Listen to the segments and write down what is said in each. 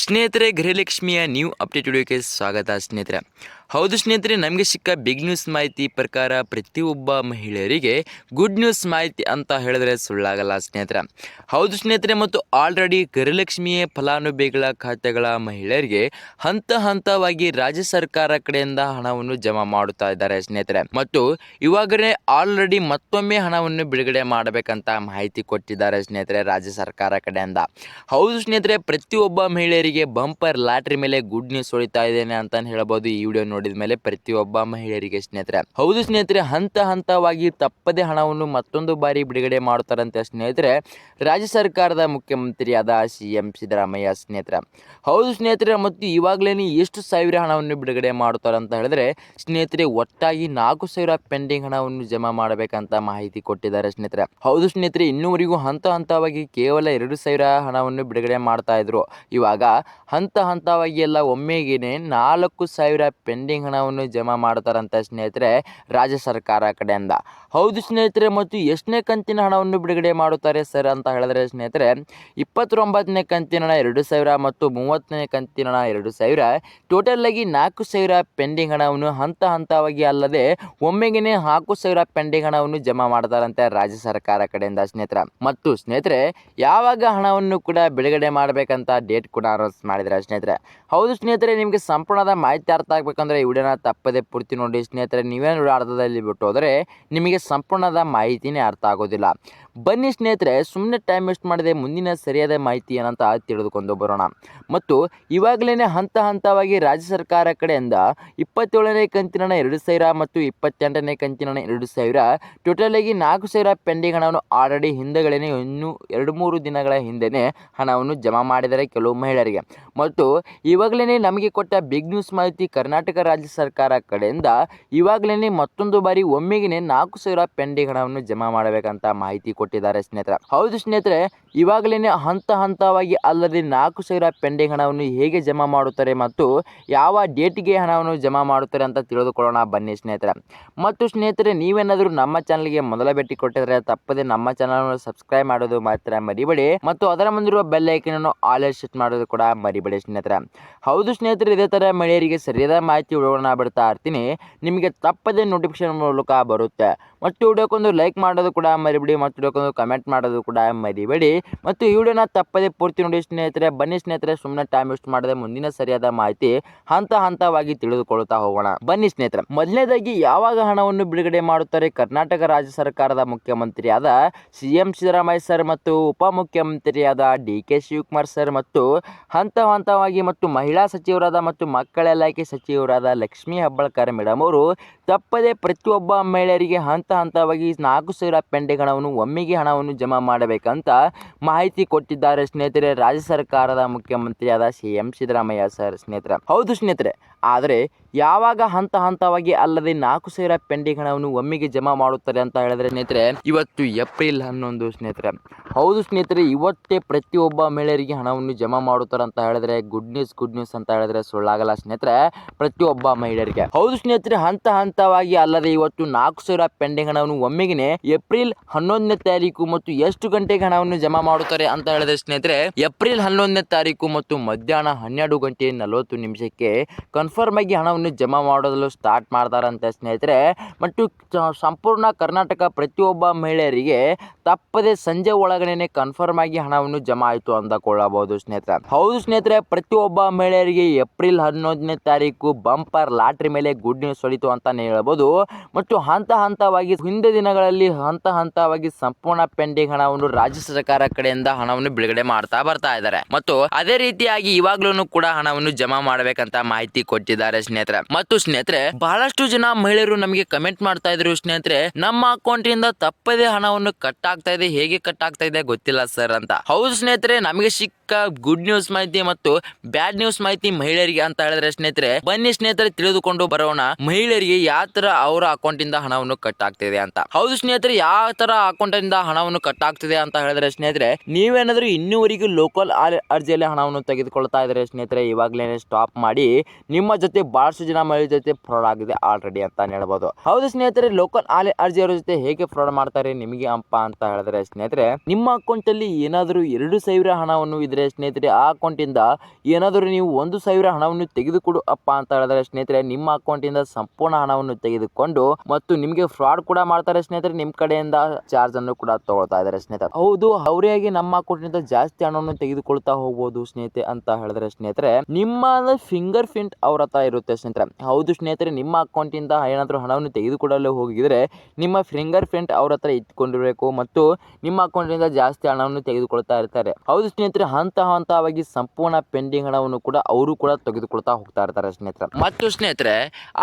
ಸ್ನೇಹಿತರೆ, ಗೃಹಲಕ್ಷ್ಮಿಯ new update ವಿಡಿಯೋಕ್ಕೆ ಸ್ವಾಗತ ಸ್ನೇಹಿತರೆ. ಹೌದು ಸ್ನೇಹಿತರೆ, ನಮಗೆ ಸಿಕ್ಕ ಬಿಗ್ ನ್ಯೂಸ್ ಮಾಹಿತಿ ಪ್ರಕಾರ ಪ್ರತಿಯೊಬ್ಬ ಮಹಿಳೆಯರಿಗೆ ಗುಡ್ ನ್ಯೂಸ್ ಮಾಹಿತಿ ಅಂತ ಹೇಳಿದ್ರೆ ಸುಳ್ಳಾಗಲ್ಲ ಸ್ನೇಹಿತರೆ. ಹೌದು ಸ್ನೇಹಿತರೆ, ಮತ್ತು ಆಲ್ರೆಡಿ ಗೃಹಲಕ್ಷ್ಮಿಯ ಫಲಾನುಭವಿಗಳ ಖಾತೆಗಳ ಮಹಿಳೆಯರಿಗೆ ಹಂತ ಹಂತವಾಗಿ ರಾಜ್ಯ ಸರ್ಕಾರ ಕಡೆಯಿಂದ ಹಣವನ್ನು ಜಮಾ ಮಾಡುತ್ತಾ ಇದ್ದಾರೆ ಸ್ನೇಹಿತರೆ. ಮತ್ತು ಇವಾಗಲೇ ಆಲ್ರೆಡಿ ಮತ್ತೊಮ್ಮೆ ಹಣವನ್ನು ಬಿಡುಗಡೆ ಮಾಡಬೇಕಂತ ಮಾಹಿತಿ ಕೊಟ್ಟಿದ್ದಾರೆ ಸ್ನೇಹಿತರೆ ರಾಜ್ಯ ಸರ್ಕಾರ ಕಡೆಯಿಂದ. ಹೌದು ಸ್ನೇಹಿತರೆ, ಪ್ರತಿಯೊಬ್ಬ ಮಹಿಳೆಯರಿಗೆ ಬಂಪರ್ ಲಾಟ್ರಿ ಮೇಲೆ ಗುಡ್ ನ್ಯೂಸ್ ಹೊಡಿತಾ ಇದ್ದೇನೆ ಅಂತ ಹೇಳ್ಬೋದು ಈ ವಿಡಿಯೋ ನೋಡಿದ ಮೇಲೆ ಪ್ರತಿಯೊಬ್ಬ ಮಹಿಳೆಯರಿಗೆ ಸ್ನೇಹಿತರೆ. ಹೌದು ಸ್ನೇಹಿತರೆ, ಹಂತ ಹಂತವಾಗಿ ತಪ್ಪದೆ ಹಣವನ್ನು ಮತ್ತೊಂದು ಬಾರಿ ಬಿಡುಗಡೆ ಮಾಡುತ್ತಾರಂತೆ ಸ್ನೇಹಿತರೆ ರಾಜ್ಯ ಸರ್ಕಾರದ ಮುಖ್ಯಮಂತ್ರಿಯಾದ CM ಸಿದ್ದರಾಮಯ್ಯ ಸ್ನೇಹಿತರೆ. ಹೌದು ಸ್ನೇಹಿತರೆ, ಮತ್ತು ಇವಾಗಲೇ ಎಷ್ಟು ಸಾವಿರ ಹಣವನ್ನು ಬಿಡುಗಡೆ ಮಾಡುತ್ತಾರೆ ಅಂತ ಹೇಳಿದ್ರೆ ಸ್ನೇಹಿತರೆ ಒಟ್ಟಾಗಿ 4,000 ಪೆಂಡಿಂಗ್ ಹಣವನ್ನು ಜಮಾ ಮಾಡಬೇಕಂತ ಮಾಹಿತಿ ಕೊಟ್ಟಿದ್ದಾರೆ ಸ್ನೇಹಿತರೆ. ಹೌದು ಸ್ನೇಹಿತರೆ, ಇನ್ನೂವರೆಗೂ ಹಂತ ಹಂತವಾಗಿ ಕೇವಲ 2,000 ಹಣವನ್ನು ಬಿಡುಗಡೆ ಮಾಡ್ತಾ ಇದ್ರು. ಇವಾಗ ಹಂತ ಹಂತವಾಗಿ ಎಲ್ಲ ಒಮ್ಮೆಗೇನೆ 4,000 ಪೆಂಡಿಂಗ್ ಹಣವನ್ನು ಜಮಾ ಮಾಡ್ತಾರಂತ ಸ್ನೇಹಿತರೆ ರಾಜ್ಯ ಸರ್ಕಾರ ಕಡೆಯಿಂದ. ಹೌದು ಸ್ನೇಹಿತರೆ, ಮತ್ತು ಎಷ್ಟನೇ ಕಂತಿನ ಹಣವನ್ನು ಬಿಡುಗಡೆ ಮಾಡುತ್ತಾರೆ ಸರ್ ಅಂತ ಹೇಳಿದ್ರೆ ಸ್ನೇಹಿತರೆ 29ನೇ ಕಂತಿನ ಹಣ 2,000 ಮತ್ತು 30ನೇ ಕಂತಿನ ಹಣ 2,000, ಟೋಟಲ್ ಆಗಿ 4,000 ಪೆಂಡಿಂಗ್ ಹಣವನ್ನು ಹಂತ ಹಂತವಾಗಿ ಅಲ್ಲದೆ ಒಮ್ಮೆಗೇನೆ 4,000 ಪೆಂಡಿಂಗ್ ಹಣವನ್ನು ಜಮಾ ಮಾಡ್ತಾರಂತೆ ರಾಜ್ಯ ಸರ್ಕಾರ ಕಡೆಯಿಂದ ಸ್ನೇಹಿತರೆ. ಮತ್ತು ಸ್ನೇಹಿತರೆ ಯಾವಾಗ ಹಣವನ್ನು ಕೂಡ ಬಿಡುಗಡೆ ಮಾಡಬೇಕಂತ ಡೇಟ್ ಕೂಡ ಅನೌನ್ಸ್ ಮಾಡಿದ್ದಾರೆ ಸ್ನೇಹಿತರೆ. ಹೌದು ಸ್ನೇಹಿತರೆ, ನಿಮಗೆ ಸಂಪೂರ್ಣದ ಮಾಹಿತಿ ಅರ್ಥ ಆಗಬೇಕಂದ್ರೆ ಈ ವಿಡಿಯೋನ ತಪ್ಪದೆ ಪೂರ್ತಿ ನೋಡಿ ಸ್ನೇಹಿತರೆ. ನೀವೇನು ಅರ್ಧದಲ್ಲಿ ಬಿಟ್ಟು ಹೋದರೆ ನಿಮಗೆ ಸಂಪೂರ್ಣದ ಮಾಹಿತಿನೇ ಅರ್ಥ ಆಗೋದಿಲ್ಲ. ಬನ್ನಿ ಸ್ನೇಹಿತರೆ, ಸುಮ್ಮನೆ ಟೈಮ್ ವೇಸ್ಟ್ ಮಾಡಿದೆ ಮುಂದಿನ ಸರಿಯಾದ ಮಾಹಿತಿ ಏನಂತ ತಿಳಿದುಕೊಂಡು ಬರೋಣ. ಮತ್ತು ಇವಾಗಲೇ ಹಂತ ಹಂತವಾಗಿ ರಾಜ್ಯ ಸರ್ಕಾರ ಕಡೆಯಿಂದ 27ನೇ ಕಂತಿನ ಹಣ 2,000 ಮತ್ತು 28ನೇ ಕಂತಿನ ಹಣ 2,000, ಟೋಟಲ್ ಆಗಿ 4,000 ಪೆಂಡಿಂಗ್ ಹಣವನ್ನು ಆಲ್ರೆಡಿ ಹಿಂದೆಗಳೇ ಇನ್ನೂ 2-3 ದಿನಗಳ ಹಿಂದೆಯೇ ಹಣವನ್ನು ಜಮಾ ಮಾಡಿದ್ದಾರೆ ಕೆಲವು ಮಹಿಳೆಯರಿಗೆ. ಮತ್ತು ಇವಾಗಲೇ ನಮಗೆ ಕೊಟ್ಟ ಬಿಗ್ ನ್ಯೂಸ್ ಮಾಹಿತಿ ಕರ್ನಾಟಕ ರಾಜ್ಯ ಸರ್ಕಾರ ಕಡೆಯಿಂದ ಇವಾಗಲೇ ಮತ್ತೊಂದು ಬಾರಿ ಒಮ್ಮೆಗೆ 4,000 ಪೆಂಡಿಂಗ್ ಹಣವನ್ನು ಜಮಾ ಮಾಡಬೇಕಂತ ಮಾಹಿತಿ ಕೊಟ್ಟಿದ್ದಾರೆ ಸ್ನೇಹಿತರೆ. ಹೌದು ಸ್ನೇಹಿತರೆ, ಇವಾಗಲೇ ಹಂತ ಹಂತವಾಗಿ ಅಲ್ಲದೆ 4,000 ಪೆಂಡಿಂಗ್ ಹಣವನ್ನು ಹೇಗೆ ಜಮಾ ಮಾಡುತ್ತಾರೆ ಮತ್ತು ಯಾವ ಡೇಟ್ಗೆ ಹಣವನ್ನು ಜಮಾ ಮಾಡುತ್ತಾರೆ ಅಂತ ತಿಳಿದುಕೊಳ್ಳೋಣ ಬನ್ನಿ ಸ್ನೇಹಿತರೆ. ಮತ್ತು ಸ್ನೇಹಿತರೆ, ನೀವೇನಾದರೂ ನಮ್ಮ ಚಾನಲ್ಗೆ ಮೊದಲ ಭೇಟಿ ಕೊಟ್ಟಿದ್ರೆ ತಪ್ಪದೆ ನಮ್ಮ ಚಾನಲ್ ಸಬ್ಸ್ಕ್ರೈಬ್ ಮಾಡೋದು ಮಾತ್ರ ಮರಿಬೇಡಿ ಮತ್ತು ಅದರ ಮುಂದಿರುವ ಬೆಲ್ ಐಕನ್ ಅನ್ನು ಆಲ್ ಸೆಟ್ ಮಾಡೋದು ಕೂಡ ಮರಿಬೇಡಿ ಸ್ನೇಹಿತರೆ. ಹೌದು ಸ್ನೇಹಿತರೆ, ಇದೇ ಥರ ಮಹಿಳೆಯರಿಗೆ ಸರಿಯಾದ ಮಾಹಿತಿ ವಿಡಿಯೋಗಳನ್ನ ಬಿಡ್ತಾ ಇರ್ತೀನಿ, ನಿಮಗೆ ತಪ್ಪದೆ ನೋಟಿಫಿಕೇಶನ್ ಮೂಲಕ ಬರುತ್ತೆ. ಮತ್ತು ವಿಡಿಯೋಕ್ಕೊಂದು ಲೈಕ್ ಮಾಡೋದು ಕೂಡ ಮರಿಬೇಡಿ ಮತ್ತು ವಿಡಿಯೋಕ್ಕೊಂದು ಕಮೆಂಟ್ ಮಾಡೋದು ಕೂಡ ಮರಿಬೇಡಿ. ಮತ್ತು ಈ ವಿಡಿಯೋನ ತಪ್ಪದೆ ಪೂರ್ತಿ ನೋಡಿ ಸ್ನೇಹಿತರೆ. ಬನ್ನಿ ಸ್ನೇಹಿತರೆ, ಸುಮ್ಮನೆ ಟೈಮ್ ವೇಸ್ಟ್ ಮಾಡದೆ ಮುಂದಿನ ಸರಿಯಾದ ಮಾಹಿತಿ ಹಂತ ಹಂತವಾಗಿ ತಿಳಿದುಕೊಳ್ಳುತ್ತಾ ಹೋಗೋಣ ಬನ್ನಿ ಸ್ನೇಹಿತರೆ. ಮೊದಲನೇದಾಗಿ ಯಾವಾಗ ಹಣವನ್ನು ಬಿಡುಗಡೆ ಮಾಡುತ್ತಾರೆ ಕರ್ನಾಟಕ ರಾಜ್ಯ ಸರ್ಕಾರದ ಮುಖ್ಯಮಂತ್ರಿಯಾದ CM ಸಿದ್ದರಾಮಯ್ಯ ಸರ್ ಮತ್ತು ಉಪಮುಖ್ಯಮಂತ್ರಿಯಾದ DK ಶಿವಕುಮಾರ್ ಸರ್ ಮತ್ತು ಹಂತ ಹಂತವಾಗಿ ಮತ್ತು ಮಹಿಳಾ ಸಚಿವರಾದ ಮತ್ತು ಮಕ್ಕಳ ಇಲಾಖೆ ಸಚಿವರಾದ ಲಕ್ಷ್ಮೀ ಹೆಬ್ಬಾಳ್ಕರ್ ಮೇಡಮ್ ಅವರು ತಪ್ಪದೆ ಪ್ರತಿಯೊಬ್ಬ ಮಹಿಳೆಯರಿಗೆ ಹಂತ ಹಂತವಾಗಿ 4,000 ಪೆಂಡಿಂಗ್ ಹಣವನ್ನು ಒಮ್ಮೆಗೆ ಹಣವನ್ನು ಜಮಾ ಮಾಡಬೇಕಂತ ಮಾಹಿತಿ ಕೊಟ್ಟಿದ್ದಾರೆ ಸ್ನೇಹಿತರೆ ರಾಜ್ಯ ಸರ್ಕಾರದ ಮುಖ್ಯಮಂತ್ರಿಯಾದ CM ಸಿದ್ದರಾಮಯ್ಯ ಸರ್ ಸ್ನೇಹಿತರೆ. ಹೌದು ಸ್ನೇಹಿತರೆ, ಆದರೆ ಯಾವಾಗ ಹಂತ ಹಂತವಾಗಿ ಅಲ್ಲದೆ 4,000 ಪೆಂಡಿಂಗ್ ಹಣವನ್ನು ಒಮ್ಮೆಗೆ ಜಮಾ ಮಾಡುತ್ತಾರೆ ಅಂತ ಹೇಳಿದ್ರೆ ಸ್ನೇಹಿತರೆ ಇವತ್ತು ಏಪ್ರಿಲ್ 11 ಸ್ನೇಹಿತರೆ. ಹೌದು ಸ್ನೇಹಿತರೆ, ಇವತ್ತೇ ಪ್ರತಿಯೊಬ್ಬ ಮಹಿಳೆಯರಿಗೆ ಹಣವನ್ನು ಜಮಾ ಮಾಡುತ್ತಾರೆ ಅಂತ ಹೇಳಿದ್ರೆ ಗುಡ್ ನ್ಯೂಸ್ ಅಂತ ಹೇಳಿದ್ರೆ ಸುಳ್ಳಾಗಲ್ಲ ಸ್ನೇಹಿತರೆ ಪ್ರತಿಯೊಬ್ಬ ಮಹಿಳೆಯರಿಗೆ. ಹೌದು ಸ್ನೇಹಿತರೆ, ಹಂತ ಹಂತವಾಗಿ ಅಲ್ಲದೆ ಇವತ್ತು 4,000 ಪೆಂಡಿಂಗ್ ಹಣವನ್ನು ಒಮ್ಮೆಗೆ ಏಪ್ರಿಲ್ 11ನೇ ತಾರೀಕು ಮತ್ತು ಎಷ್ಟು ಗಂಟೆಗೆ ಹಣವನ್ನು ಜಮಾ ಮಾಡುತ್ತಾರೆ ಅಂತ ಹೇಳಿದ್ರೆ ಸ್ನೇಹಿತರೆ ಏಪ್ರಿಲ್ 11ನೇ ತಾರೀಕು ಮತ್ತು ಮಧ್ಯಾಹ್ನ 12:40 ಕನ್ಫರ್ಮ್ ಆಗಿ ಹಣವನ್ನು ಜಮಾ ಮಾಡೋದಲು ಸ್ಟಾರ್ಟ್ ಮಾಡ್ತಾರಂತೆ ಸ್ನೇಹಿತರೆ. ಮತ್ತು ಸಂಪೂರ್ಣ ಕರ್ನಾಟಕ ಪ್ರತಿಯೊಬ್ಬ ಮಹಿಳೆಯರಿಗೆ ತಪ್ಪದೆ ಸಂಜೆ ಒಳಗಡೆ ಕನ್ಫರ್ಮ್ ಆಗಿ ಹಣವನ್ನು ಜಮಾ ಆಯಿತು ಅಂದುಕೊಳ್ಳಬಹುದು ಸ್ನೇಹಿತರೆ. ಹೌದು ಸ್ನೇಹಿತರೆ, ಪ್ರತಿಯೊಬ್ಬ ಮಹಿಳೆಯರಿಗೆ ಏಪ್ರಿಲ್ 11ನೇ ತಾರೀಕು ಬಂಪರ್ ಲಾಟ್ರಿ ಮೇಲೆ ಗುಡ್ ನ್ಯೂಸ್ ಹೊಡಿತು ಅಂತಾನೆ ಹೇಳ್ಬೋದು. ಮತ್ತು ಹಂತ ಹಂತವಾಗಿ ಹಿಂದೆ ದಿನಗಳಲ್ಲಿ ಹಂತ ಹಂತವಾಗಿ ಸಂಪೂರ್ಣ ಪೆಂಡಿಂಗ್ ಹಣವನ್ನು ರಾಜ್ಯ ಸರ್ಕಾರ ಕಡೆಯಿಂದ ಹಣವನ್ನು ಬಿಡುಗಡೆ ಮಾಡ್ತಾ ಬರ್ತಾ ಇದ್ದಾರೆ. ಮತ್ತು ಅದೇ ರೀತಿಯಾಗಿ ಇವಾಗ್ಲೂ ಕೂಡ ಹಣವನ್ನು ಜಮಾ ಮಾಡಬೇಕಂತ ಮಾಹಿತಿ ಕೊಟ್ಟಿದ್ದಾರೆ ಸ್ನೇಹಿತರೆ. ಮತ್ತು ಸ್ನೇಹಿತರೆ, ಬಹಳಷ್ಟು ಜನ ಮಹಿಳೆಯರು ನಮಗೆ ಕಮೆಂಟ್ ಮಾಡ್ತಾ ಇದ್ರು ಸ್ನೇಹಿತರೆ, ನಮ್ಮ ಅಕೌಂಟ್ ಇಂದ ತಪ್ಪದೆ ಹಣವನ್ನು ಕಟ್ ಆಗ್ತಾ ಇದೆ, ಹೇಗೆ ಕಟ್ ಆಗ್ತಾ ಇದೆ ಗೊತ್ತಿಲ್ಲ ಸರ್ ಅಂತ. ಹೌದು ಸ್ನೇಹಿತರೆ, ನಮಗೆ ಸಿಕ್ಕ ಗುಡ್ ನ್ಯೂಸ್ ಮಾಹಿತಿ ಮತ್ತು ಬ್ಯಾಡ್ ನ್ಯೂಸ್ ಮಾಹಿತಿ ಮಹಿಳೆಯರಿಗೆ ಅಂತ ಹೇಳಿದ್ರೆ ಸ್ನೇಹಿತರೆ ಬನ್ನಿ ಸ್ನೇಹಿತರೆ ತಿಳಿದುಕೊಂಡು ಬರೋಣ ಮಹಿಳೆಯರಿಗೆ ಯಾವ ತರ ಅವರ ಅಕೌಂಟ್ ಇಂದ ಹಣವನ್ನು ಕಟ್ ಆಗ್ತಿದೆ ಅಂತ. ಹೌದು ಸ್ನೇಹಿತರೆ, ಯಾವ ತರ ಅಕೌಂಟ್ ಇಂದ ಹಣವನ್ನು ಕಟ್ ಆಗ್ತಿದೆ ಅಂತ ಹೇಳಿದ್ರೆ ಸ್ನೇಹಿತರೆ ನೀವೇನಾದ್ರೂ ಇನ್ನೂವರೆಗೂ ಲೋಕಲ್ ಅರ್ಜಿಯಲ್ಲಿ ಹಣವನ್ನು ತೆಗೆದುಕೊಳ್ತಾ ಇದ್ರೆ ಸ್ನೇಹಿತರೆ ಇವಾಗಲೇ ಸ್ಟಾಪ್ ಮಾಡಿ. ನಿಮ್ಮ ಜೊತೆ ಬಹಳಷ್ಟು ಬಹಳಷ್ಟು ಜನ ಮಹಿಳೆ ಜೊತೆ ಫ್ರಾಡ್ ಆಗಿದೆ ಆಲ್ರೆಡಿ ಅಂತ ಹೇಳ್ಬೋದು. ಹೌದು ಸ್ನೇಹಿತರೆ, ಲೋಕಲ್ ಅರ್ಜಿ ಅವರ ಜೊತೆ ಹೇಗೆ ಫ್ರಾಡ್ ಮಾಡ್ತಾರೆ ನಿಮಗೆ ಅಂತ ಹೇಳಿದ್ರೆ ಸ್ನೇಹಿತರೆ, ನಿಮ್ಮ ಅಕೌಂಟ್ ಅಲ್ಲಿ ಏನಾದರೂ 2,000 ಹಣವನ್ನು ಇದ್ರೆ ಸ್ನೇಹಿತರೆ, ಆ ಅಕೌಂಟ್ ಇಂದ ಏನಾದರೂ ನೀವು 1,000 ಹಣವನ್ನು ತೆಗೆದುಕೊಡು ಅಂತ ಹೇಳಿದ್ರೆ ಸ್ನೇಹಿತರೆ, ನಿಮ್ಮ ಅಕೌಂಟ್ ಇಂದ ಸಂಪೂರ್ಣ ಹಣವನ್ನು ತೆಗೆದುಕೊಂಡು ಮತ್ತು ನಿಮಗೆ ಫ್ರಾಡ್ ಕೂಡ ಮಾಡ್ತಾರೆ ಸ್ನೇಹಿತರೆ. ನಿಮ್ಮ ಕಡೆಯಿಂದ ಚಾರ್ಜ್ ಅನ್ನು ಕೂಡ ತಗೊಳ್ತಾ ಇದ್ದಾರೆ ಸ್ನೇಹಿತರೆ. ಹೌದು, ಅವರಿಗೆ ನಮ್ಮ ಅಕೌಂಟ್ ನಿಂದ ಜಾಸ್ತಿ ಹಣವನ್ನು ತೆಗೆದುಕೊಳ್ತಾ ಹೋಗಬಹುದು ಸ್ನೇಹಿತರೆ ಅಂತ ಹೇಳಿದ್ರೆ ಸ್ನೇಹಿತರೆ, ನಿಮ್ಮ ಫಿಂಗರ್ ಪ್ರಿಂಟ್ ಅವ್ರ ಹತ್ರ ಇರುತ್ತೆ ಸ್ನೇಹಿತರೆ. ಹೌದು ಸ್ನೇಹಿತರೆ, ನಿಮ್ಮ ಅಕೌಂಟ್ ಇಂದ ಏನಾದರೂ ಹಣವನ್ನು ತೆಗೆದುಕೊಡಲು ಹೋಗಿದ್ರೆ ನಿಮ್ಮ ಫಿಂಗರ್ ಪ್ರಿಂಟ್ ಅವ್ರ ಹತ್ರ ಇಟ್ಕೊಂಡಿರಬೇಕು ಮತ್ತು ನಿಮ್ಮ ಅಕೌಂಟ್ ಇಂದ ಜಾಸ್ತಿ ಹಣವನ್ನು ತೆಗೆದುಕೊಳ್ತಾ ಇರ್ತಾರೆ. ಹೌದು ಸ್ನೇಹಿತರೆ, ಹಂತವಾಗಿ ಸಂಪೂರ್ಣ ಪೆಂಡಿಂಗ್ ಹಣವನ್ನು ಕೂಡ ಅವರು ಕೂಡ ತೆಗೆದುಕೊಳ್ತಾ ಹೋಗ್ತಾ ಇರ್ತಾರೆ ಸ್ನೇಹಿತರೆ. ಮತ್ತು ಸ್ನೇಹಿತರೆ,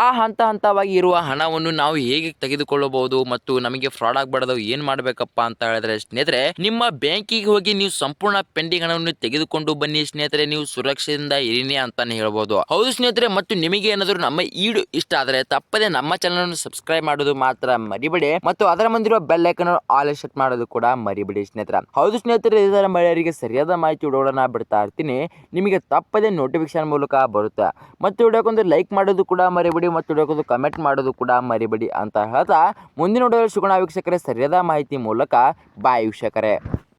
ಆ ಹಂತವಾಗಿ ಇರುವ ಹಣವನ್ನು ನಾವು ಹೇಗೆ ತೆಗೆದುಕೊಳ್ಳಬಹುದು ಮತ್ತು ನಮಗೆ ಫ್ರಾಡ್ ಆಗಬಾರ್ದು ಏನ್ ಮಾಡ್ಬೇಕಪ್ಪ ಅಂತ ಹೇಳಿದ್ರೆ ಸ್ನೇಹಿತರೆ, ನಿಮ್ಮ ಬ್ಯಾಂಕಿಗೆ ಹೋಗಿ ನೀವು ಸಂಪೂರ್ಣ ಪೆಂಡಿಂಗ್ ಹಣವನ್ನು ತೆಗೆದುಕೊಂಡು ಬನ್ನಿ ಸ್ನೇಹಿತರೆ. ನೀವು ಸುರಕ್ಷೆಯಿಂದ ಇರಿನಿ ಅಂತಾನೆ ಹೇಳ್ಬೋದು. ಹೌದು ಸ್ನೇಹಿತರೆ, ಮತ್ತು ನಿಮಗೆ ಏನಾದರೂ ನಮ್ಮ ಈ ವಿಡಿಯೋ ಇಷ್ಟ ಆದರೆ ತಪ್ಪದೆ ನಮ್ಮ ಚಾನಲ್ ಅನ್ನು ಸಬ್ಸ್ಕ್ರೈಬ್ ಮಾಡೋದು ಮಾತ್ರ ಮರಿಬೇಡಿ ಮತ್ತು ಅದರ ಮುಂದಿರುವ ಬೆಲ್ ಐಕಾನ್ ಆಲ್ ಸೆಟ್ ಮಾಡೋದು ಕೂಡ ಮರಿಬೇಡಿ ಸ್ನೇಹಿತರೆ. ಹೌದು ಸ್ನೇಹಿತರೆ, ಇದರ ಮಹಿಳೆಯರಿಗೆ ಸರಿಯಾದ ಮಾಹಿತಿ ವಿಡಿಯೋಗಳನ್ನ ಬಿಡ್ತಾ ಇರ್ತೀನಿ, ನಿಮಗೆ ತಪ್ಪದೆ ನೋಟಿಫಿಕೇಶನ್ ಮೂಲಕ ಬರುತ್ತೆ. ಮತ್ತು ವಿಡಿಯೋಕ್ಕೊಂದು ಲೈಕ್ ಮಾಡೋದು ಕೂಡ ಮರಿಬೇಡಿ ಮತ್ತು ವಿಡಿಯೋಕ್ಕೊಂದು ಕಮೆಂಟ್ ಮಾಡೋದು ಕೂಡ ಮರಿಬೇಡಿ ಅಂತ ಹೇಳ್ತಾ ಮುಂದಿನ ವಿಡಿಯೋದಲ್ಲಿ ಸಿಗೋಣ ವೀಕ್ಷಕರೇ, ಸರಿಯಾದ ಮಾಹಿತಿ ಮೂಲಕ. ಬಾಯ್ ವೀಕ್ಷಕರೇ.